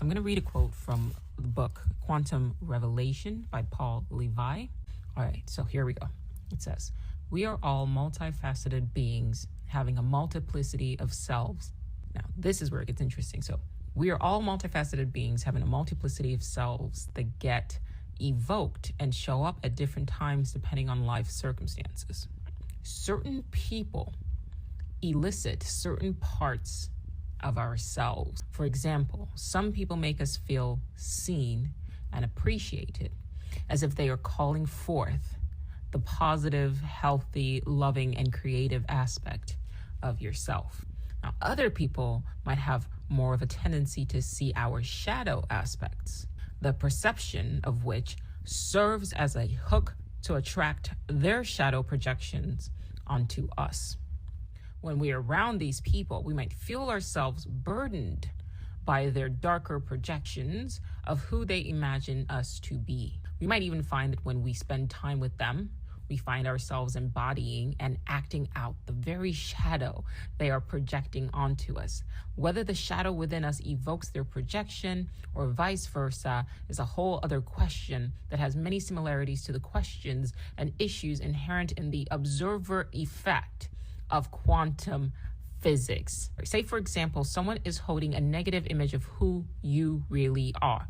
I'm going to read a quote from the book Quantum Revelation by Paul Levy. All right, so here we go. It says, "We are all multifaceted beings having a multiplicity of selves." Now, this is where it gets interesting. So, we are all multifaceted beings having a multiplicity of selves that get evoked and show up at different times depending on life circumstances. Certain people elicit certain parts of ourselves. For example, some people make us feel seen and appreciated, as if they are calling forth the positive, healthy, loving, and creative aspect of yourself. Now, other people might have more of a tendency to see our shadow aspects, the perception of which serves as a hook to attract their shadow projections onto us. When we are around these people, we might feel ourselves burdened by their darker projections of who they imagine us to be. We might even find that when we spend time with them, we find ourselves embodying and acting out the very shadow they are projecting onto us. Whether the shadow within us evokes their projection or vice versa is a whole other question that has many similarities to the questions and issues inherent in the observer effect of quantum physics. Say, for example, someone is holding a negative image of who you really are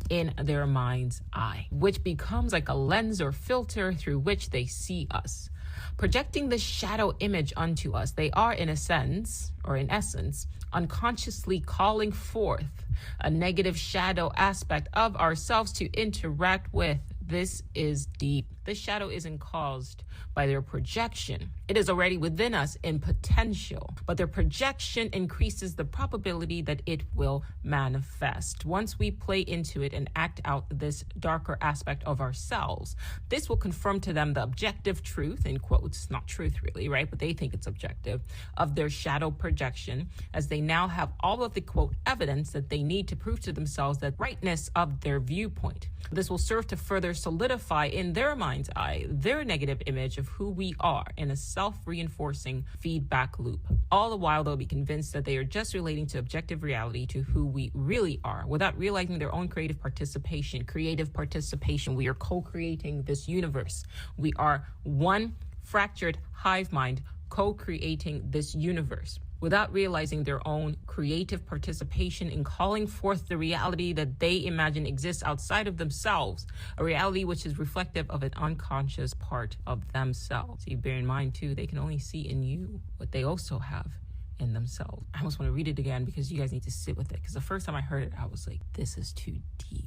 in their mind's eye, which becomes like a lens or filter through which they see us. Projecting the shadow image onto us, they are in a sense, or in essence, unconsciously calling forth a negative shadow aspect of ourselves to interact with. This is deep. This shadow isn't caused by their projection. It is already within us in potential, but their projection increases the probability that it will manifest. Once we play into it and act out this darker aspect of ourselves, this will confirm to them the objective truth, in quotes, not truth really, right? But they think it's objective, of their shadow projection, as they now have all of the, quote, evidence that they need to prove to themselves the rightness of their viewpoint. This will serve to further solidify in their mind's eye their negative image of who we are in a self-reinforcing feedback loop. All the while, they'll be convinced that they are just relating to objective reality to who we really are, without realizing their own creative participation. We are co-creating this universe. We are one fractured hive mind co-creating this universe, without realizing their own creative participation in calling forth the reality that they imagine exists outside of themselves, a reality which is reflective of an unconscious part of themselves. See, bear in mind too, they can only see in you what they also have in themselves. I almost want to read it again because you guys need to sit with it, because the first time I heard it, I was like, this is too deep.